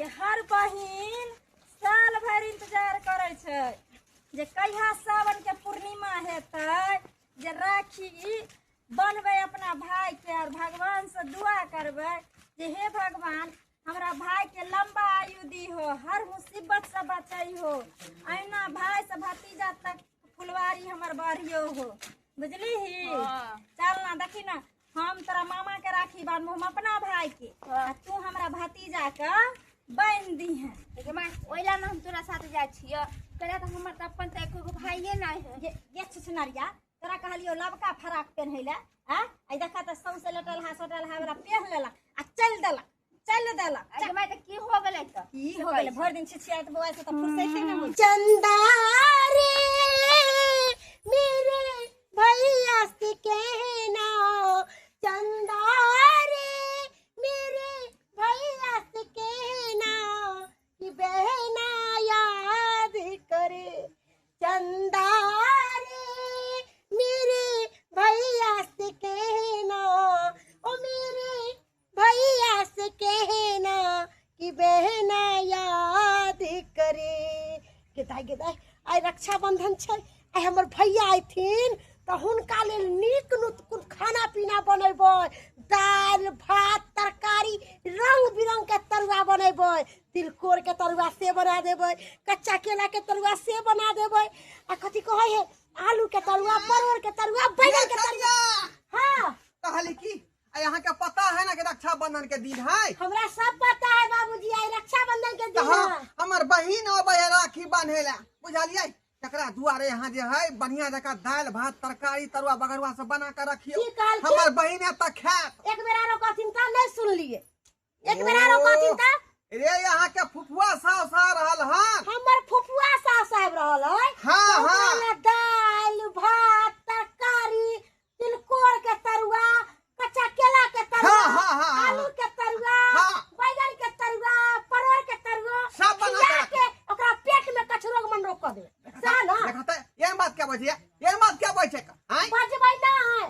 जे हर बहिन साल भर इंतजार करे छे जे कहिया सावन के पूर्णिमा हेतै जे राखी बनबे अपना भाई के और भगवान से दुआ करबे जे हे भगवान हमरा भाई के लंबा आयु दी हो, हर मुसीबत से बचाई हो, ऐना भाई से भतीजा तक फुलवारी हमर बढ़ियो हो, बुझली ही। चल ना देखी ना हम तोरा मामा के राखी बांधबो हम अपना भाई के, तू हमरा भतीजा के बांध दी है। ओइला ना हम तोरा साथ जाय छियो, कहले त हमर त अपन त एको भाईये नै है। ये छछनरिया तोरा कहलियो लबका फराक पहनै ले, हां आई देखा त सौसे लटल हा सटल हा वाला पहन लेला आ चल देला मैं त की हो गेलै त की हो गेलै भर दिन छिछियात बुआ से त फुर्सते न हो। चंदा रे मेरे भैया से कहना, चंदा रे मेरे भैया से कहना कि बहना याद करे, चंदा रे मेरे भैया से कहना, ओ मेरे भैया से कहना कि बहना याद करे। गेदाय आई रक्षाबंधन छै, आई हमर भैया आइथिन त हुनका लेल नीक नुत खाना पीना बनेबै, दाल भात तरकारी रंग बिरंग के तरुआ बनेबै, तिलकोर के तरुआ से बना देबै, कच्चा केला के तरुआ से बना देबै, आ कथी कहै है आलू के तरुआ, परोर के तरुआ, बैंगन के तरुआ। हां कहली की यहाँ के पता है ना कि रक्षाबंधन के दिन है? हमरा सब पता है बाबूजी, आई रक्षाबंधन के दिन है। हमर बहिन अबै है राखी बांधे ला, बुझलियै? तकरा दुआरे यहाँ जे है बढ़िया जका दाल भात तरकारी तरुआ बगरुआ सब बना के रखियो, हमर बहिन त खात। एक बेर आरो कथिन त नहीं सुन लिए, एक बेर आरो कथिन त रे यहाँ के फुफुआ सास आ रहल हन, हमर फुफुआ सास आबि रहल है। हां हां दाल भात तरकारी तिलकोर के तरुआ, कच्चा केला के तरुआ, आलू के तरुआ, बैंगन के तरुआ, परोर के तरुआ सब बना के ओकरा पेट में कछरोग मन रोक दे। सा ना देखत ये बात क्या बजे, ये बात क्या बजे का हैं? बजबै ना है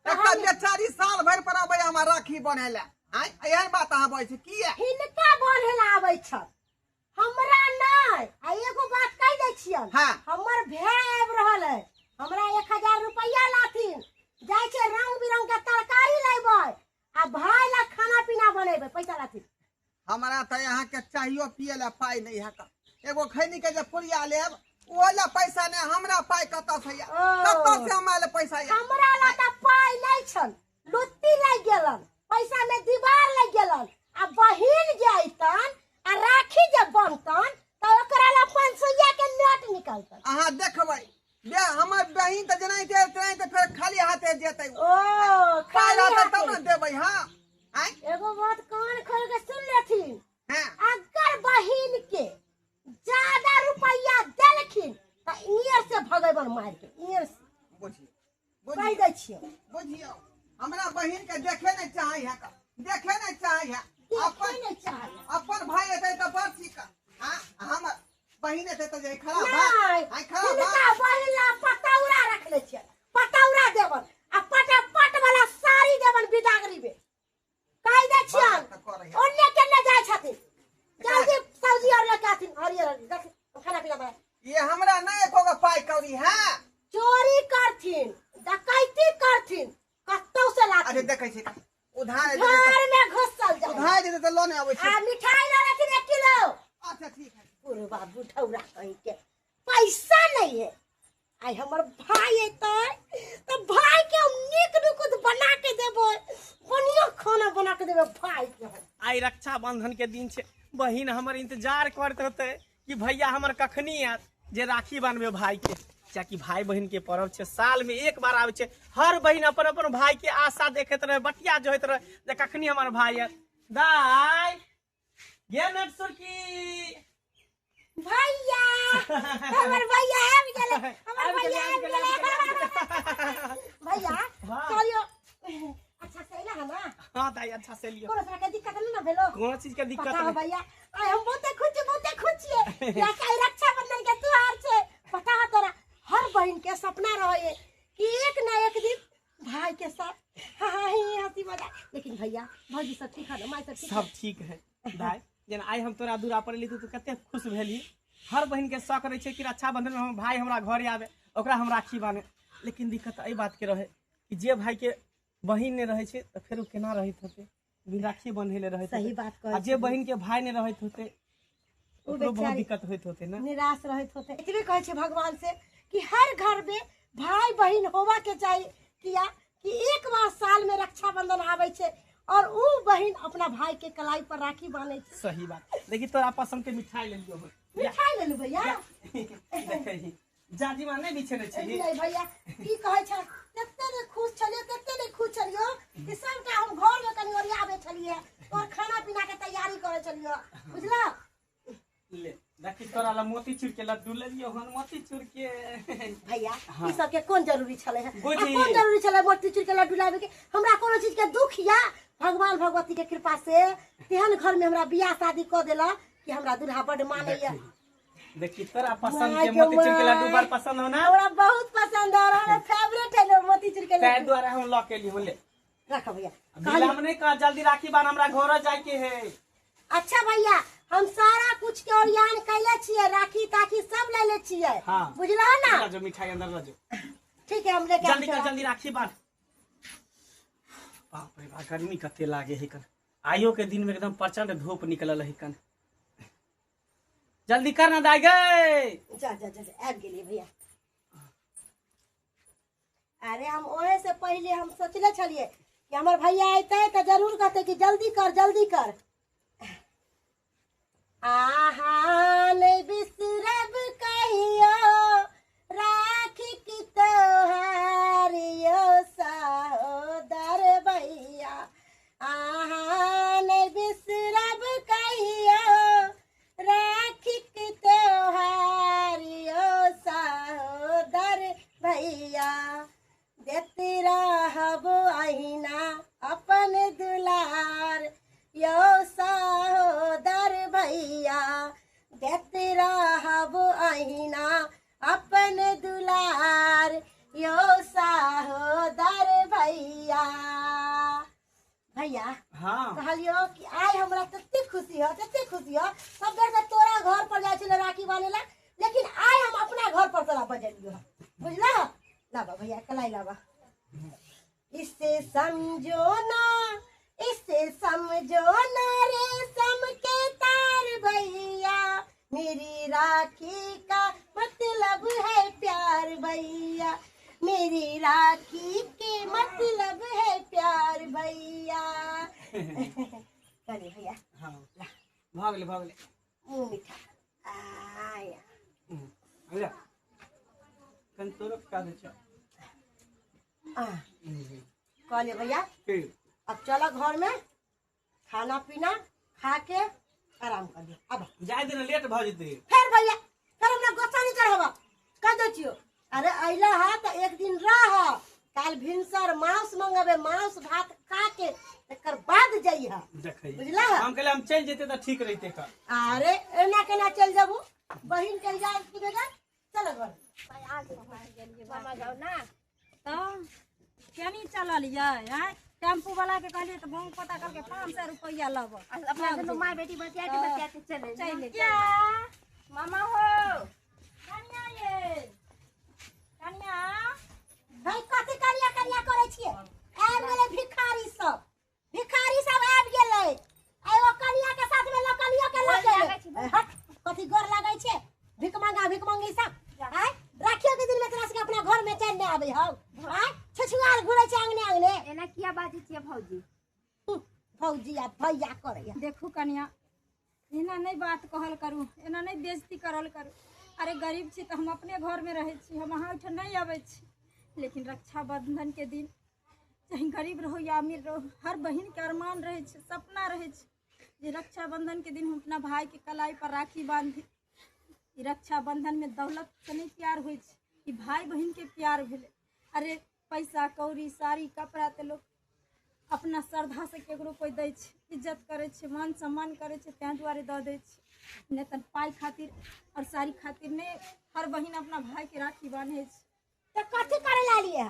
एकटा बेचारी साल भर पर अबै हमर राखी बनेला, हैं? एहन बात अहाँ बजे छी की है? हिनका बन्हेला आबै छ, हमरा नै। आ एगो बात कह दै छियन, हमर भाई आबि रहल है, हमरा 1000 रुपया लाथिन, जाय छै रंग बिरंग के तरकारी लेबै आ भाई ला खाना पीना बनेबै, पैसा लाथिन। हमरा त यहाँ के चाहियो पिए ला पाई नहीं है का, एगो खैनी के जे पुरिया लेब ओला पैसा ने, हमरा पाई कत से या कत से हमरा पैसा या? हमरा ला त पाई नै छन, लुत्ती लग गेलन, पैसा में दीवार लग गेलन, आ बहिन जाइतन आ राखी जे बनतन त ओकरा ला 500 के नोट निकलतन। अहाँ देखबै बे हमर बहिन त जनाई दे तनाई त फिर खाली हाथे जेतै। ओ खाली हाथे तब हाथे न देबै। हां हैं? एगो बात कान खोल के सुन लेथिन, हां अगर बहिन के ज्यादा रुपया देलखिन त इयर से भगैबन मार के, इयर से बुझी कह दै छियै। बुझियो हमरा बहिन के देखे नहीं चाहे है का, देखे नहीं चाहे है। अपन भाई एतै त बड़ ठीक। हां हमर बहिन एतै त जे खराब बात, आई खराब बात बहिन ला पतौरा रख ले छियै, पतौरा देबन आ पटापट वाला साड़ी देबन बिदागरी में, कह दै छियै। ओन्ने के न जाय छथिन, जल्दी सब्जी और लेके आथिन, हरियर देख खाना पीना बना। ये हमरा नहीं एको पाई कौड़ी है, चोरी करथिन, डकैती करथिन, कत्तौ से लाथिन। अरे देखै छी उधार घर में घुसल जाय, उधार दे त लोने आबै छै। आ मिठाई ला लेथिन 1 किलो। अच्छा ठीक है। पूरे बाबू ठौरा कहीं के पैसा नहीं है, आई हमर भाई एतै तो भाई के हम नीक नुकुत बना के देबो, बढ़िया खाना बना के देबो भाई के। आई रक्षाबंधन के दिन छे, बहिन हमर इंतजार करत होते कि भैया हमर कखनी आत जे राखी बांधबे भाई के, कि भाई बहन के पर्व छे, साल में एक बार आवे छे। हर बहन अपन अपन भाई के आशा देखत रहे, बटिया जोइत रहे जे कखनी हमर भाई आत। दाई गे नटसुरकी भैया हमर भैया आबि गेलै, हमर भैया आबि गेलै। भैया चलियो अच्छा से एला है ना? हां दाई अच्छा से लियो, कोनो तरह के दिक्कत नहीं ना भेलो? कोनो चीज के दिक्कत नहीं नहीं भैया। आई हम बहुते खुश छियै या काई रक्षाबंधन के त्योहार छे, पता है तोरा हर बहन के सपना रहे कि एक ना एक दिन भाई के साथ हंसी मजाक। लेकिन भैया भौजी सब ठीक है ना? माई सब ठीक है? सब ठीक है दाई। जेना आइ हम तोरा दूरा पर एली तू कते खुश भेली। हर बहन के शौक रहे कि रक्षाबंधन में हम भाई हमरा घरे आवे ओकरा हम राखी बांधे। लेकिन दिक्कत एहि बात के रहे कि जे भाई के बहिन नहीं रहे तो फिर वो केना रहत होते, बिन राखी बंधे रहे। सही बात आ जे बहिन के भाई नहीं रहत होते ओकरो बहुत दिक्कत होत होते ना, निराश रहत होते। इतने कहे छे भगवान से कि हर घर में भाई बहन होवा के चाहिए, किया कि एक बार साल में रक्षाबंधन आवे छे और ऊ बहन अपना भाई के कलाई पर राखी बांधे छे। सही बात। देखी तोरा पसंद के मिठाई ले लियो। मिठाई ले लू भैया। देखही जाजी मां नहीं बिछे छै। नहीं भैया की कहे छे कते ने खुश छलियो कते ने खुश छलियो कि सबटा हम घर में कनी ओरियाबे छलिए और खाना पीना के तैयारी करे छलियो, बुझला। ले देखी तोरा ला मोतीचूर के लड्डू ले लियो हन। मोतीचूर के भैया हाँ। ई सब के कोन जरूरी छले है, बुझी। कौन जरूरी छले मोतीचूर के लड्डू लाबे के। हमरा कोनो चीज के दुख या भगवान भगवती के कृपा से तेहन घर में हमरा बियाह शादी क देला कि हमरा दुल्हा बड़ माने या। देखी तोरा पसंद के मोतीचूर के लड्डू बड़ पसंद हो ना। हमरा बहुत पसंद है, हमरा फेवरेट है मोतीचूर के ताहि लड्डू। द्वारा हम ल के लिए ले रख भैया। बिलाम नहीं का जल्दी राखी बांध हमरा घर जाए के है। अच्छा भैया हम सारा कुछ के ओरियान कैले छिए, राखी ताखी सब ले ले छिए, हाँ। बुझला ना। जो मिठाई अंदर ल जो। ठीक है हम लेके जल्दी कर जल्दी राखी बांध। बाप रे बाप गर्मी कते लागे है कन। आइयो के दिन में एकदम प्रचंड धूप निकलल है कन। जल्दी कर ना दाई गए। जा जा जा आब गेलिए भैया। अरे हम ओहे से पहले हम सोचले छलिए कि हमर भैया आते तो जरूर कहते कि जल्दी कर जल्दी कर। आहा नहीं बिसरब कहियो राखी की त्योहार यो सहोदर भैया। आहा नहीं बिसरब कहियो राखी की त्योहार यो सहोदर भैया। देते रहब अहिना अपन दुलार यो सहोदर भैया। देते रहब अहिना अपन दुलार यो सहोदर भैया। भैया हाँ कहलियो कि आइ हमरा तते खुशी हो सब बेर में तोरा घर पर जाय छले राखी बांधेला, लेकिन आइ हम अपना घर पर तोरा बजलियो, बुझला। लाबा भैया कलाई लाबा। इससे समझो ना रेशम के तार भैया। मेरी राखी का मतलब है प्यार भैया। मेरी राखी के मतलब है प्यार भैया। चलिए भैया हाँ भाग ले मुंह मीठा आया। भैया कन तोरो का दे छ। कहलिए भैया फिर अब चलो घर में खाना पीना खा के आराम कर लियो। अब जाए दिन लेट भ जते फिर भैया फिर हमरा गुस्सा नहीं चढ़ावा कह दे छियो। अरे अइला है तो एक दिन रह, काल भिनसर मांस मंगाबे, मांस भात खा के तकर बाद जाइहा, देखै बुझला। हम कहले हम चल जेते त ठीक रहते का। अरे एना केना चल जाबू, बहिन के जा पूछेगा चलो घर। मामा जाओ ना तो केनी चलल ये टेम्पू वाला के कहलिए तो बहुत पता करके 500 रुपया लब। अपना दोनों माँ बेटी बतियाते चले चले क्या मामा हो कन्या ये कन्या भाई कथि करिया करे छिए। आब गेले भिखारी सब आब गेले। एगो कनिया के साथ में लकनिया के लगे हट कथि गोर लागै छे। भिख मांगी सब आय राखियो के दिन में तोरा से अपना घर में चैन नहीं आबे हौ। आय छछुआर घुरे छे आंगने एना किया बाजी छिए भौजी। भौजी आ भैया करे। देखू कन्या एना नहीं बात कहल करू, एना नहीं बेइज्जती करल करू। अरे गरीब छी तो हम अपने घर में रहे छी, हम अहाँ ओहिठाम नहीं आबै छी। लेकिन रक्षाबंधन के दिन चाहे गरीब रहो या अमीर रहो, हर बहन के अरमान रहे छै, सपना रहे छै जे रक्षाबंधन के दिन हम अपना भाई के कलाई पर राखी बांधी। ई रक्षाबंधन में दौलत से नहीं प्यार होइ छै, ई भाई बहन के प्यार भेले। अरे पैसा कौड़ी साड़ी कपड़ा तो लोग अपना श्रद्धा से केकरो कोई दै छै, इज्जत करे छै, मान सम्मान करे छै, तैं दुआरे दऽ दै छै। नहीं तो पाई खातिर और साड़ी खातिर नहीं हर बहन अपना भाई के राखी बांधे छै। तो कथि करे ला लिए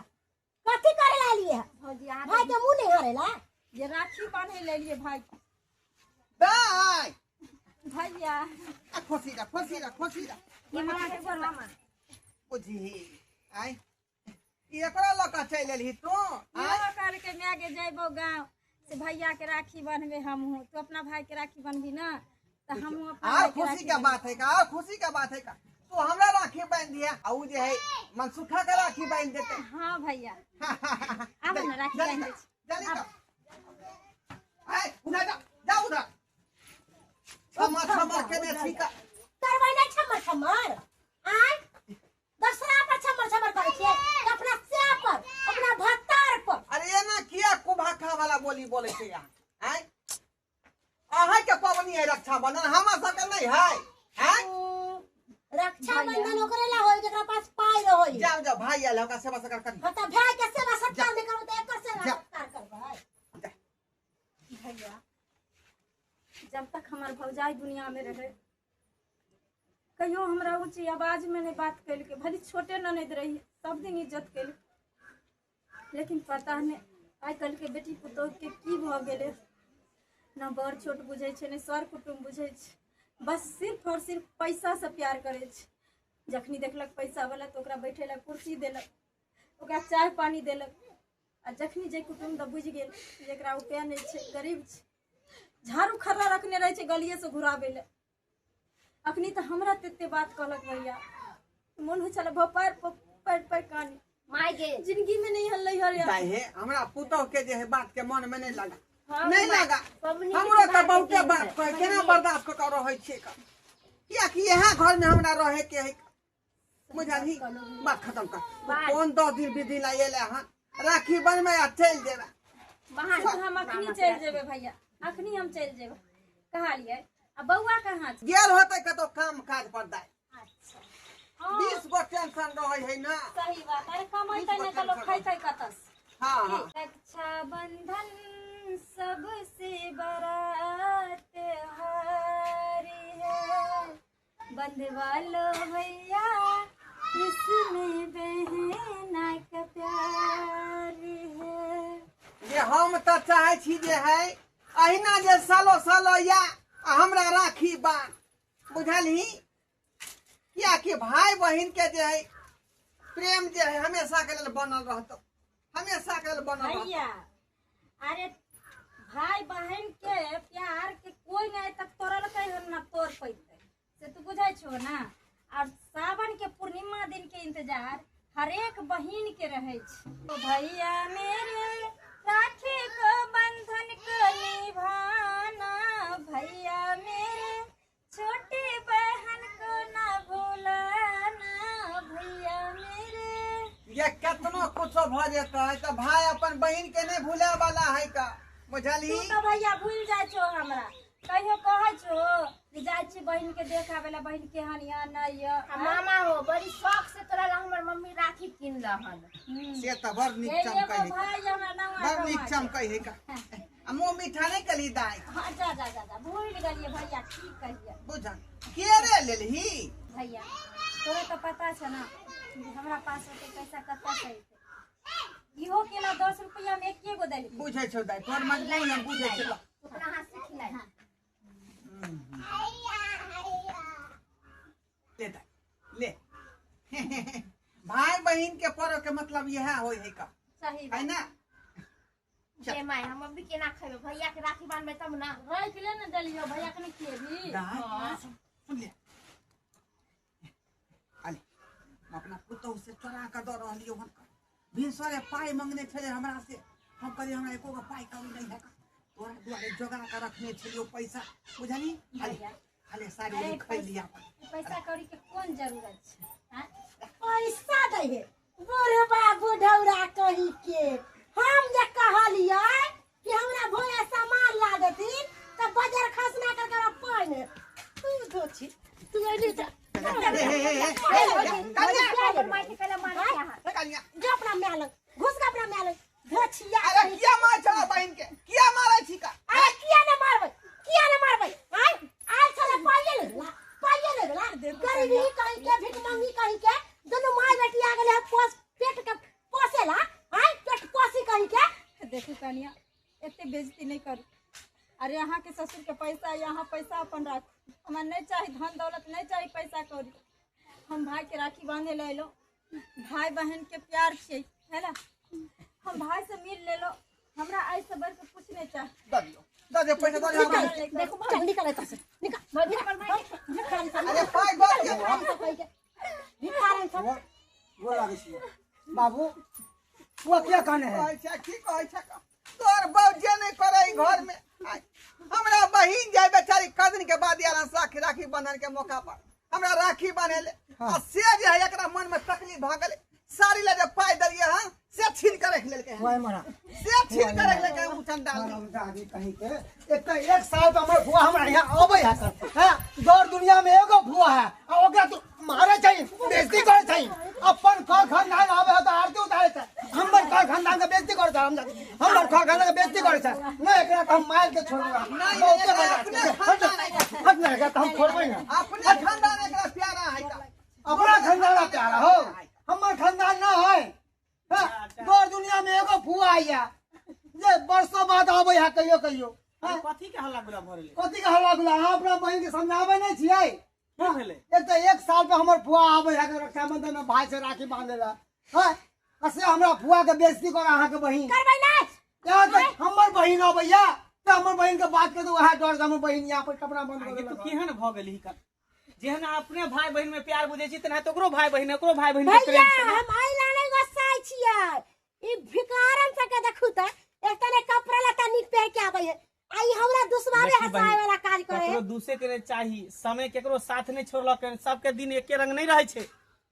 भौजी भाई के मुंह नहीं हरेला जे राखी बांधे ले लिए भाई के। दाई भैया खुशी रह ये मामा के बोल मामा बुझी आई एकरा लका चल एलही तू यो करके मैं आगे जइबो गांव से भैया के राखी बनबे हमहू तू अपना भाई के राखी बनबी ना तो हमहू अपना आ भाई के खुशी राखी का बात है का खुशी का बात है का तू हमरा राखी बांध दिया और जे है मनसुखा का राखी बांध देते हाँ भैया अब ना राखी बांध दे जल्दी का आई उधर जा उधर क्षमा के में ठीक करबै ना छमर आय दसरा पर छमर करे छे अपना से पर अपना भत्तार पर अरे ये ना किया कुभाखा वाला बोली बोले छे यहाँ आई आहा के पवनी है रक्षाबंधन हमरा सबके नहीं है हैं रक्षाबंधन ओकरे ला होई जेकरा पास पाई रहोई जाओ भाई आले ओका सेवा सकर कर त भाई के सेवा सत्कार नहीं करू त एकर से सत्कार करबै भैया जब तक हमार भौजाई दुनिया में रहे कहियो हमरा ऊंची आवाज में नहीं बात कैल के भली छोटे ननद रही सब दिन इज्जत कैल लेकिन पता नहीं आई कल के बेटी पुतोह के की भ गेले ना बड़ छोट बुझे छे ने सर कुटुम बुझे छे बस सिर्फ और सिर्फ पैसा से प्यार करे छे जखनी देखलक पैसा वाला तो ओकरा बैठे ला कुर्सी देलक ओकरा चाय पानी देलक आ जखनी जे कुटुम द बुझ गेल जेकरा उपाय नहीं छे गरीब छे झाड़ू खर्रा रखने रहे छे गलिए से घुराबे ले अखनी तो हमरा तेते बात कहलक भैया मन हो चला भपार पर कानी माय गे जिंदगी में नहीं हल्लै हर यार है हमरा पुतोह के जे है बात के मन में नहीं लगा हाँ, नहीं लगा हमरो तो बहुते बात कह केना बर्दाश्त कर रहे छे का किया कि यहाँ घर में हमरा रहे के है बुझाली बात खत्म कर कौन 10 दिन विधि ला एले हां राखी बन में आ चल जेबा बाहर हम अखनी चल जेबे भैया अखनी हम चल जेबे कहा लिए अब बउआ कहाँ छे गेल होते कतो काम काज पर दाई अच्छा हाँ 20 गो टेंशन रहे है ना सही बात अरे कमाइते न तो लोग खाइते कतस हां हां रक्षा बंधन सबसे बड़ा त्योहारी है बंधवा लो भैया इसमें बहना का प्यार है जे हम त चाहे छी जे है अहिना जे सालो या हमरा राखी बान बुझली या कि भाई बहन के जे है प्रेम जे है हमेशा के लिए बनल रहतो हमेशा के लिए बनल रहतो भैया अरे भाई बहन के प्यार के कोई नहीं तक तोड़ल कहीं ना तोड़ पैते से तू बुझाई छो ना और सावन के पूर्णिमा दिन के इंतजार हर एक बहन के रहे छ तो भैया मेरे राखी को बंधन को निभाना भैया मेरे छोटी बहन को ना भूलाना भैया मेरे ये कितना कुछ भ जेता है तो भाई अपन बहन के नहीं भूले वाला है का बुझली तू तो भैया भूल जाय छो हमरा कहियो कहै छो कि जाय छी बहन के देखावेला बहन के हनिया नहीं है मामा हो बड़ी शौक से तोरा ला हमर मम्मी राखी किन रहल से त बड़ निक ये चमकै एगो है भाई हमरा नवा बड़ निक चमकै है का आ मुंह मीठा नहीं कली दाई हां जा भूल गलिए भैया ठीक कहिए बुझल के रे लेलही भैया तोरे तो पता छ ना कि हमरा पास होते पैसा कत्ता से इहो केला 10 रुपया में एके गो देली बुझै छौ दाई तोर मजबूरी हम बुझै छी अपना हाथ से खिलाए ले दाई ले भाई बहन के पर्व के मतलब यह होय है का सही है ना जे माय हम अभी केना खइबे भैया के राखी बांधबे तब ना राख ले ना देलियो भैया के नहीं खिएबी दाई सुन ले आले अपना पुतोह से चोरा के दे रहलियो हन भिनसरे पाई मांगने छले हमरा से हम कहलिए हमरा एको गो पाई कम नहीं है तोरा दुआरे जोगा के रखने छलियो पैसा बुझली खाली साड़ी खइ लिया पैसा कौड़ी के कौन जरूरत छै हां पैसा दे है बूढ़े बाबू ढौरा कही के हम जे कहलिए कि हमरा भोया सामान ला देथिन त बाजार खसना करके पाइन तू धोछी तू एली जा हमर माय के कला मार के हां कनिया जो अपना मेल घुस के अपना मेल धोछिया अरे किया मार चला बहन के किया मारै छी का अरे किया ने मारबै आय आय चले पाइए ले गरीबी कहीं के भिख मांगी कहीं के दोनों माय बेटी आ गेले पोस पेट के पोसेला आय पेट पोसी कहीं के देखू कनिया एते बेइज्जती नहीं करू अरे यहाँ के ससुर के पैसा यहाँ पैसा अपन रख, हमें नहीं चाहिए धन दौलत, नहीं चाहिए पैसा कौड़ी। हम भाई के राखी बांधे ले लो, भाई बहन के प्यार छे है ना, हम भाई से मिल ले लो, हमरा ऐसे बढ़ के कुछ नहीं चाहिए। दे पैसा दे। देखो चल निकल ऐसा से निकल निकल अरे पाई बात के भिखारन सब वो लागे छी बाबू वो क्या कहने है अच्छा की कहै छै तोर बौजे नहीं करे घर में आय। हमरा बहिन जाय बेचारी कदन के बाद यार राखी बंधन के मौका पर हमरा राखी बनेले आ से जे है एकरा मन में तकलीफ भ गेले, साड़ी ले जे पाई दलिए हां से छीन के रख लेलके ओए मरा से छीन के रख लेलके उठन डाल दे। आगे कहीं के एक साल का हमर भुआ हमरा यहाँ आबै है हां दौर दुनिया में एगो भुआ है आ ओकरा तो मारे चाहिए बेइज्जती करे चाहिए। अपन घर खानदान आवे है तो आरती उतारे छै, हमर घर खानदान के बेइज्जती करे छै, हमर घर खानदान के बेइज्जती करे छै नहीं एकरा हम मार के छोड़बा नहीं हट ना का हम छोड़बै ना अपने खानदान एकरा प्यारा है का अपना खानदान प्यारा हो हमर खानदान ना है। दौर दुनिया में एगो भुआ आइया जे वर्षों बाद आबै है कहियो कहियो कथी के हल्ला गुला भरले कथी के हल्ला गुला अहाँ अपना बहन के समझाबै नहीं छियै। की भेले एक साल पे हमर फुआ आबै है रक्षाबंधन में भाई से राखी बांधेला हां असे हमरा फुआ के बेइज्जती कर अहाँ के बहिन करबै ना यहाँ तक हमर बहिन आबैया त हमर बहिन के बात के तो वह डर से हमर बहिन यहाँ पर कपड़ा बंद कर आगे तो देलक। केहन भ गेली का जेहन अपने भाई बहन में प्यार बुझे छी तेना ओकरो भाई बहन ओकरो भाई बहन के भैया प्रेम छै। हम आइला नहीं गोसाई छियै, ई भिखारन से के देखू त एक तने कपड़ा लता निक पहन के आबै है, आई हमरा दुश्मने देखी हंसाए बहिन, वाला काज करे ककरो दूसरे के चाहिए समय केकरो साथ नहीं छोड़लक, सबके दिन एके रंग नहीं रहे छै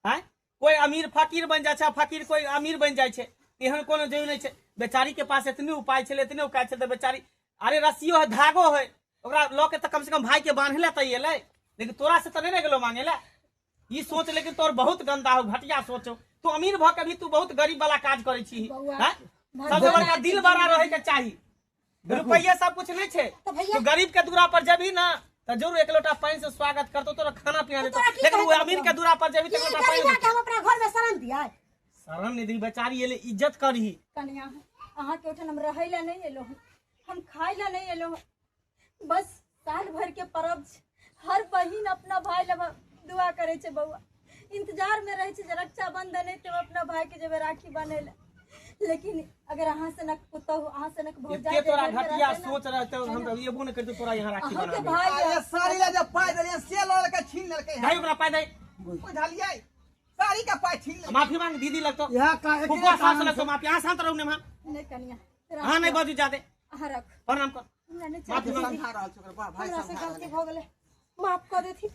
हैं। कोई अमीर फकीर बन जाय छै, फकीर कोई अमीर बन जाय छै, एहन कोनो जरूरी नहीं छै। बेचारी के पास इतने उपाय छले इतने उपाय छले बेचारी अरे रस्सियो है धागो है ओकरा ल के त कम से कम भाई के बांधले त एले, लेकिन तोरा से त नहीं गेलो मांगे ला। ई सोच लेकिन तोर बहुत गंदा हो घटिया सोच हो, तू अमीर भ के भी तू बहुत गरीब वाला काज करे छी हैं। सबसे बड़का दिल बड़ा रहे के चाहिए, रुपया सब कुछ नहीं छे। तो भैया तू गरीब के दूरा पर जबी ना तो जरूर एक लोटा पानी से स्वागत करतो, तोरा खाना पीना देतो, लेकिन वो अमीर के दूरा पर जबी तो एक लोटा पानी गरीबा के हम अपना घर में शरण दिया शरण नहीं दी बेचारी एले इज्जत करही। कन्या अहाँ के उठन हम रहै ला नहीं एलो, हम खाई ला नहीं एलो, बस साल भर के पर्व छै, हर बहिन अपना भाई ला दुआ करे छै, बउआ इंतजार में रहे छै जे रक्षाबंधन है तो अपना भाई के जब राखी बनेला। लेकिन अगर अहाँ से न पुतहु अहाँ से न भौजाई एते तोरा घटिया सोच रहते हम तो येबो न करतो तोरा यहाँ राखी अहाँ के बना भाई अरे साड़ी ले जब पाई दलिए से लड़ के छीन लेलके भाई ओकरा पाई दे बुझलिए साड़ी का पाई छीन ले माफी मांग दीदी लगतो यहाँ का फुफा सास लगतो माफी यहाँ शांत रहू ने मां नहीं कन्या हां नहीं बाजू जादे अहाँ रख प्रणाम कर हमरा नहीं माफी चाहिए, मांग समझा रहल छ ओकरा भाई हमरा से समझा गलती हो गेले माफ कर देथी,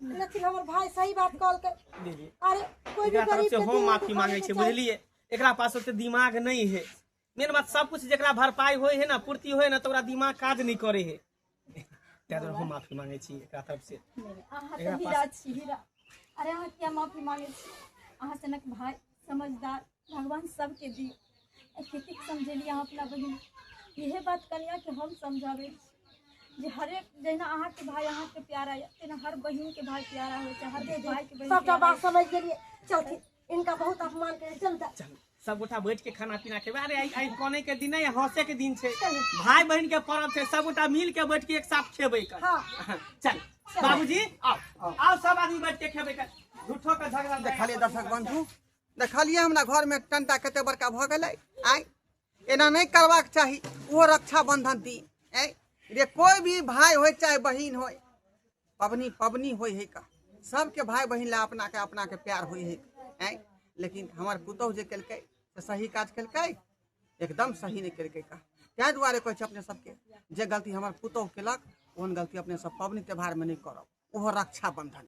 लेकिन हमर भाई सही बात कहल के दीदी अरे कोई भी एकरा तरफ गरीब से के हम दिल माफी दुखावे मांगे के छे, चाही। बुझलिए एकरा पास ओते दिमाग नहीं है। मेन बात सब कुछ जेकरा भरपाई होय है ना पूर्ति होय ना तो ओकरा दिमाग काज नहीं करे है, तै दुआरे हम माफी मांगे छी एकरा तरफ से। अहाँ तो हीरा छी हीरा, अरे अहाँ क्या माफी मांगे छी, अहाँ से नक भाई समझदार भगवान सबके दी खेती समझेली अहाँ अपना बहिन। यही बात कन्या के हम समझावे छी जे हरेक जहिना अहाँ के भाई अहाँ के प्यारा है तेना हर बहिन के भाई प्यारा होय छै, हर भाई के बहिन सबटा प्यारा बात समझ गेलिए, चलती इनका बहुत अपमान करे चलता चल सब गोटा बैठ के खाना पीना खेबे। अरे आई कोने के दिन है हंसे के दिन छे, भाई बहन के पर्व छे, सब गोटा मिल के बैठ के एक साथ खेबे कर। हाँ। चल बाबूजी आओ आओ सब आदमी बैठ के खेबे कर, झूठो का झगड़ा देखलिए दर्शक बंधु देखलिए हमरा घर में टंटा कते बड़का भ गेलै आइ एना नहीं करबाक चाही। वो रक्षाबंधन दी आइ रे कोई भी भाई होय चाहे बहिन होय पबनी पबनी होय है का सबके भाई बहिन ला अपना के प्यार होय है आइ, लेकिन हमार पुतहु जे केलकै से सही काज केलकै एकदम सही नहीं केलकै का। तै दुआरे कहै छै अपने सबके जे गलती हमार पुतहु केलक ओहन गलती अपने सब पबनी त्योहार में नहीं करब, ओहो रक्षाबंधन।